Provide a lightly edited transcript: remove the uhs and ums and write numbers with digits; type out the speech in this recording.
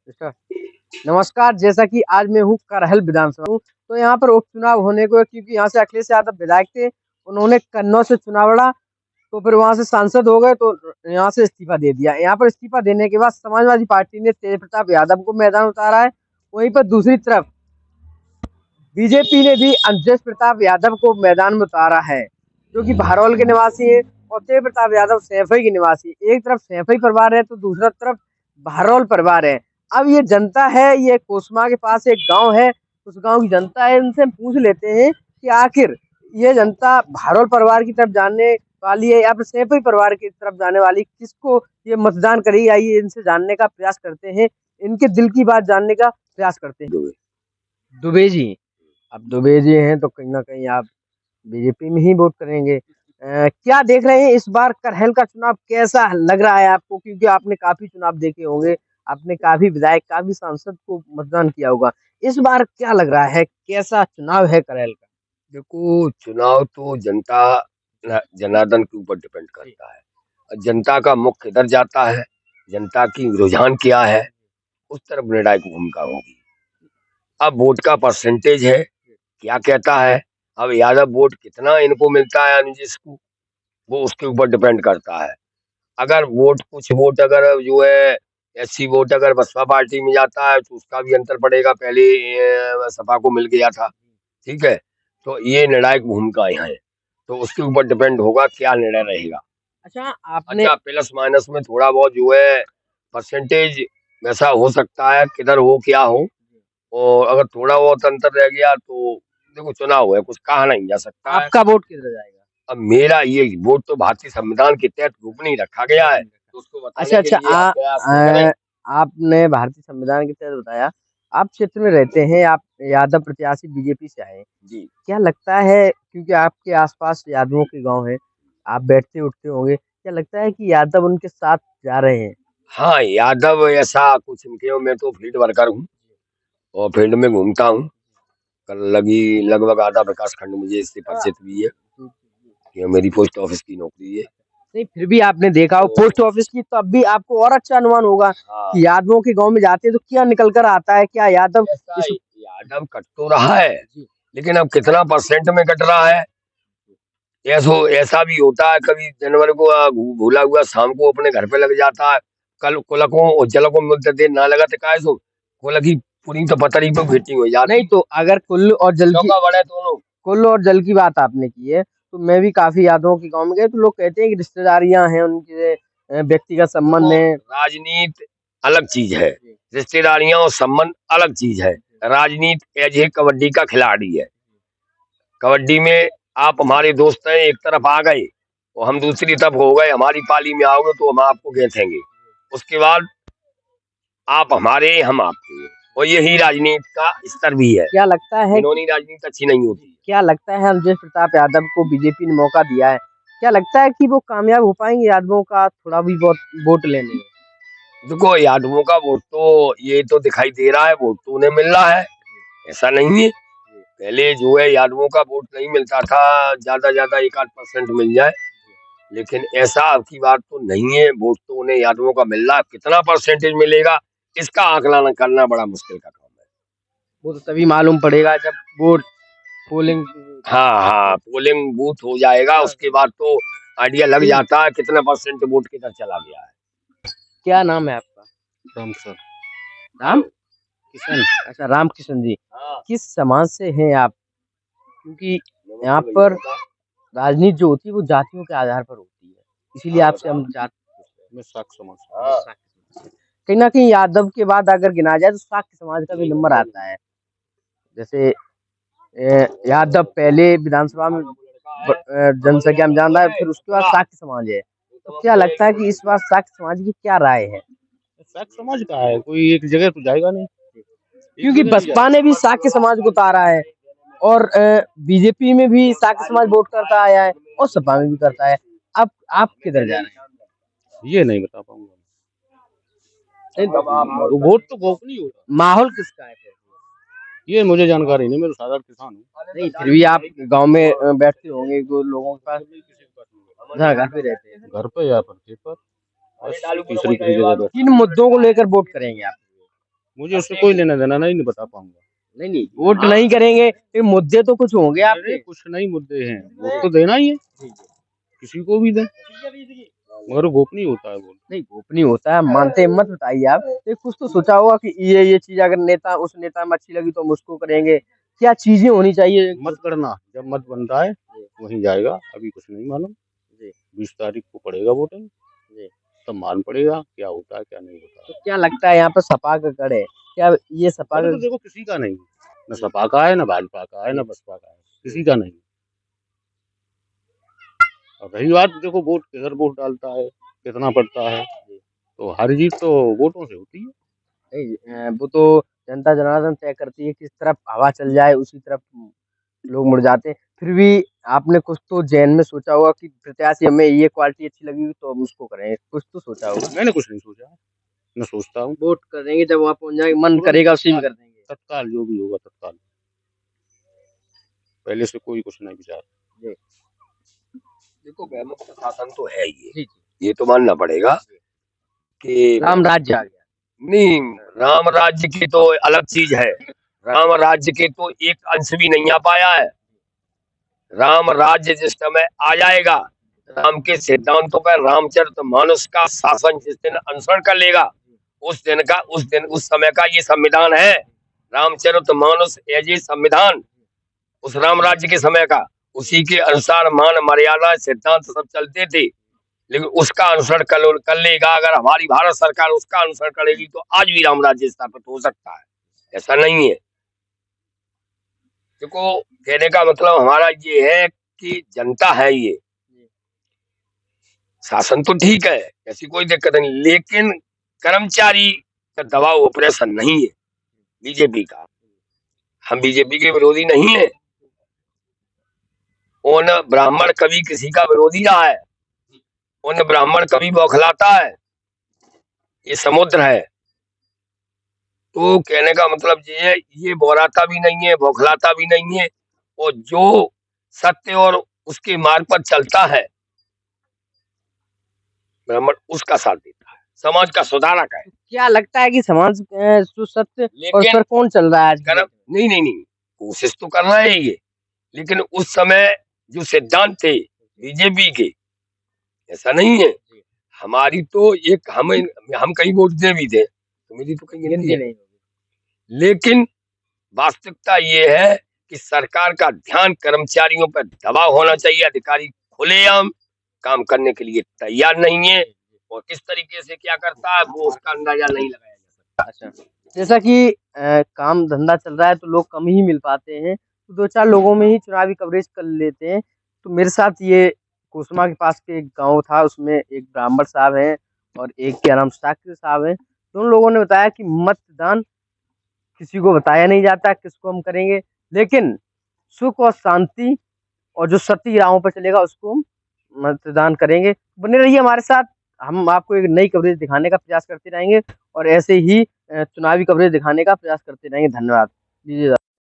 अच्छा, नमस्कार। जैसा कि आज मैं हूँ करहल विधानसभा हूँ, तो यहाँ पर उपचुनाव होने को है, क्योंकि यहाँ से अखिलेश यादव विधायक थे। उन्होंने कन्नौज से चुनाव लड़ा, तो फिर वहां से सांसद हो गए, तो यहाँ से इस्तीफा दे दिया। यहाँ पर इस्तीफा देने के बाद समाजवादी पार्टी ने तेज प्रताप यादव को मैदान उतारा है। वहीं पर दूसरी तरफ बीजेपी ने भी अंजय प्रताप यादव को मैदान में उतारा है, जो कि बहरौल के निवासी है। और तेज प्रताप यादव सैफई के निवासी। एक तरफ सैफई परिवार है तो दूसरा तरफ बहरौल परिवार है। अब ये जनता है, ये कोसमा के पास एक गांव है, उस गांव की जनता है। उनसे हम पूछ लेते हैं कि आखिर ये जनता बहरौल परिवार की तरफ जाने वाली है या फिर सैफई परिवार की तरफ जाने वाली, किसको ये मतदान करेगी। आइए इनसे जानने का प्रयास करते हैं, इनके दिल की बात जानने का प्रयास करते हैं। दुबे जी, अब दुबे जी हैं तो कहीं ना कहीं आप बीजेपी में ही वोट करेंगे। क्या देख रहे हैं इस बार करहल का चुनाव, कैसा लग रहा है आपको? क्योंकि आपने काफी चुनाव देखे होंगे, आपने काफी विधायक काफी सांसद को मतदान किया होगा। इस बार क्या लग रहा है, कैसा चुनाव है करहल का? देखो, चुनाव तो जनता जनार्दन के ऊपर डिपेंड करता है। जनता का मुख किधर जाता है, जनता की रुझान क्या है, उस तरफ निर्णायक भूमिका होगी। अब वोट का परसेंटेज है, क्या कहता है। अब यादव वोट कितना इनको मिलता है अनुजिस को, वो उसके ऊपर डिपेंड करता है। अगर वोट कुछ वोट अगर जो है एससी वोट अगर बसपा पार्टी में जाता है तो उसका भी अंतर पड़ेगा। पहले सपा को मिल गया था, ठीक है। तो ये निर्णायक भूमिका यहाँ है, तो उसके ऊपर डिपेंड होगा क्या निर्णय रहेगा। अच्छा, आपने प्लस माइनस में थोड़ा बहुत जो है परसेंटेज वैसा हो सकता है, किधर हो क्या हो। और अगर थोड़ा बहुत अंतर रह गया तो देखो, चुनाव है, कुछ कहा नहीं जा सकता है। आपका वोट किधर जाएगा? अब मेरा ये वोट तो भारतीय संविधान के तहत गोपनीय रखा गया है, तो उसको अच्छा बताने के अच्छा, लिए आप प्रयास न करें। आपने भारतीय संविधान के तहत बताया। आप क्षेत्र में रहते हैं, आप यादव प्रत्याशी बीजेपी से आए। जी क्या लगता है, क्योंकि आपके आसपास यादवों के गांव है, आप बैठते उठते होंगे, क्या लगता है कि यादव उनके साथ जा रहे हैं? हाँ, यादव ऐसा कुछ इनके, मैं तो फील्ड वर्कर हूँ और फील्ड में घूमता हूँ। कल लगी लगभग आधा विकास खंड मुझे इससे परिचित भी है कि मेरी पोस्ट ऑफिस की नौकरी है। नहीं, फिर भी आपने देखा हो तो पोस्ट ऑफिस की, तो अब भी आपको और अच्छा अनुमान होगा हाँ, कि यादवों के गांव में जाते हैं तो क्या निकल कर आता है। क्या यादव ऐसा इस यादव कट तो रहा है, लेकिन अब कितना परसेंट में कट रहा है। ऐसा भी होता है, कभी जनवरी को भूला हुआ शाम को अपने घर पे लग जाता है। कल कुलकों और जलकों में मिलते देर ना लगा तो काय सो कुल की पूरी तो पतरी पे भेटी हो जाती। नहीं, तो अगर कुल्लू और जल की बात आपने की है, तो मैं भी काफी यादवों के गांव में गए, तो लोग कहते हैं कि रिश्तेदारियां हैं उनके, व्यक्तिगत संबंध है। राजनीति अलग चीज है, रिश्तेदारियां और संबंध अलग चीज है। राजनीति एज ए कबड्डी का खिलाड़ी है। कबड्डी में आप हमारे दोस्त हैं, एक तरफ आ गए और हम दूसरी तरफ हो गए, हमारी पाली में आओगे तो हम आपको घेंसेंगे। उसके बाद आप हमारे, हम आपके। और यही राजनीति का स्तर भी है। क्या लगता है इन्होंने राजनीति अच्छी नहीं होती। क्या लगता है अंजय प्रताप यादव को बीजेपी ने मौका दिया है, क्या लगता है कि वो कामयाब हो पाएंगे यादवों का थोड़ा भी बहुत वोट लेने में? देखो, यादवों का वोट तो ये तो दिखाई दे रहा है, वोट तो उन्हें मिल रहा है, ऐसा नहीं है। पहले जो है यादवों का वोट नहीं मिलता था, ज्यादा 1-8% मिल जाए, लेकिन ऐसा अब की बात तो नहीं है। वोट तो उन्हें यादवों का मिल रहा है, कितना परसेंटेज मिलेगा इसका आकलन करना बड़ा मुश्किल का काम है। वो तो तभी मालूम पड़ेगा जब वोट पोलिंग। हाँ, पोलिंग बूथ हो जाएगा, उसके बाद तो आइडिया लग जाता है कितना परसेंट वोट किधर चला गया है। क्या नाम है आपका? राम सर। राम किशन। अच्छा, राम किशन जी, हाँ, किस समाज से हैं आप? क्योंकि यहाँ पर राजनीति जो होती है वो जातियों के आधार पर होती है, इसीलिए आपसे हम जात मैं साख समाज। हाँ, कहीं ना कहीं यादव के बाद अगर गिना जाए तो शाक्य समाज का भी नंबर आता है। जैसे यादव पहले विधानसभा में जनसंख्या में ज्यादा है, फिर उसके बाद शाक्य समाज है। तो क्या लगता है कि इस बार शाक्य समाज की क्या राय है? साख समाज का है, कोई एक जगह तो जाएगा नहीं। क्योंकि बसपा ने भी शाक्य समाज को उतारा है, और बीजेपी में भी शाक्य समाज वोट करता आया है, और सपा में भी करता है। अब आप किधर जा रहे हैं? ये नहीं बता पाऊंगा। वो वोट तो गोपनीय होगा। माहौल किसका है फिर? ये मुझे जानकारी नहीं, मैं तो साधारण किसान हूँ। नहीं, फिर भी आप गांव में बैठते होंगे, तो लोगों के पास घर पे रहते हैं। घर पे या पर खेत पर, बस तीसरी किसी जगह बैठ। किन मुद्दों को लेकर वोट करेंगे आप? मुझे उससे कोई लेना देना नहीं बता पाऊंगा। नहीं नहीं, वोट नहीं करेंगे, फिर मुद्दे तो कुछ होंगे अरे आपके। कुछ नहीं मुद्दे हैं, वोट तो देना ही है, किसी को भी दे, मगर गोपनीय होता है वोट। नहीं, गोपनीय होता है, मानते हैं, मत बताइए आप। तो कुछ तो सोचा होगा कि ये चीज अगर नेता उस नेता में अच्छी लगी तो हम उसको करेंगे। क्या चीजें होनी चाहिए? मत करना, जब मत बनता है वहीं जाएगा, अभी कुछ नहीं मालूम। जी 20 तारीख को पड़ेगा वोटिंग, जी। तब मालूम पड़ेगा क्या होता है क्या नहीं होता तो है। क्या लगता है यहाँ पर सपा का गढ़ है? क्या ये सपा अरे का? तो देखो किसी का नहीं, न सपा का है, न भाजपा का है, न बसपा का है, किसी का नहीं। और रही बात देखो वोट, किधर वोट डालता है, कितना पड़ता है, तो हर जीत तो वोटों से होती है। नहीं, वो तो जनता जनार्दन तय करती है, किस तरफ हवा चल जाए उसी तरफ लोग मुड़ जाते हैं। फिर भी आपने कुछ तो जहन में सोचा होगा कि प्रत्याशी हमें ये क्वालिटी अच्छी लगी तो हम उसको करें, कुछ तो सोचा होगा। मैंने कुछ नहीं सोचा, न सोचता हूँ। वोट करेंगे जब वहां पहुंच जाएंगे, मन करेगा उसी में कर देंगे। तत्काल जो भी होगा तत्काल, पहले से कोई कुछ नहीं विचार। जी देखो मुक्त शासन तो है जी जी। ये तो मानना पड़ेगा कि राम राज्य आ गया। नहीं, राम राज्य की तो अलग चीज है। राम राज्य के तो एक अंश भी नहीं आ पाया है। राम राज्य जिस समय आ जाएगा, राम के सिद्धांतों पर रामचरितमानस का शासन जिस दिन अनुसरण कर लेगा, उस समय का ये संविधान है। रामचरितमानस एज ए संविधान उस राम राज्य के समय का, उसी के अनुसार मान मर्यादा सिद्धांत सब चलते थे। लेकिन उसका अनुसरण कर लेगा, अगर हमारी भारत सरकार उसका अनुसरण करेगी तो आज भी राम राज्य स्थापित हो सकता है, ऐसा नहीं है। देखो कहने का मतलब हमारा ये है कि जनता है, ये शासन तो ठीक है, ऐसी कोई दिक्कत नहीं, लेकिन कर्मचारी का दबाव ऑपरेशन नहीं है बीजेपी का। हम बीजेपी के विरोधी नहीं है, उन ब्राह्मण कभी किसी का विरोधी रहा है, उन ब्राह्मण कभी बौखलाता है, ये समुद्र है। तो कहने का मतलब ये है, ये बोराता भी नहीं है, बौखलाता भी नहीं है, और जो सत्य और उसके मार्ग पर चलता है ब्राह्मण उसका साथ देता है, समाज का सुधारक है। क्या लगता है कि समाज जो सत्य और लेकिन पर कौन चल रहा है आज? नहीं नहीं नहीं, कोशिश तो करना है ये, लेकिन उस समय जो सिद्धांत थे बीजेपी के, ऐसा नहीं है। हमारी तो एक हम कहीं वोट दे भी दे तो मेरी तो कहीं गिनती नहीं, लेकिन वास्तविकता ये है कि सरकार का ध्यान कर्मचारियों पर दबाव होना चाहिए। अधिकारी खुलेआम काम करने के लिए तैयार नहीं है, और किस तरीके से क्या करता है वो उसका अंदाजा नहीं लगाया जा सकता। अच्छा, जैसा कि काम धंधा चल रहा है तो लोग कम ही मिल पाते हैं, तो दो चार लोगों में ही चुनावी कवरेज कर लेते हैं। तो मेरे साथ ये कुसमा के पास के एक गांव था, उसमें एक ब्राह्मण साहब हैं और एक क्या नाम शाक्य साहब हैं। दोनों लोगों ने बताया कि मतदान किसी को बताया नहीं जाता किसको हम करेंगे, लेकिन सुख और शांति और जो सत्य राहों पर चलेगा उसको हम मतदान करेंगे। बने रहिए हमारे साथ, हम आपको एक नई कवरेज दिखाने का प्रयास करते रहेंगे और ऐसे ही चुनावी कवरेज दिखाने का प्रयास करते रहेंगे। धन्यवाद। दीजिए।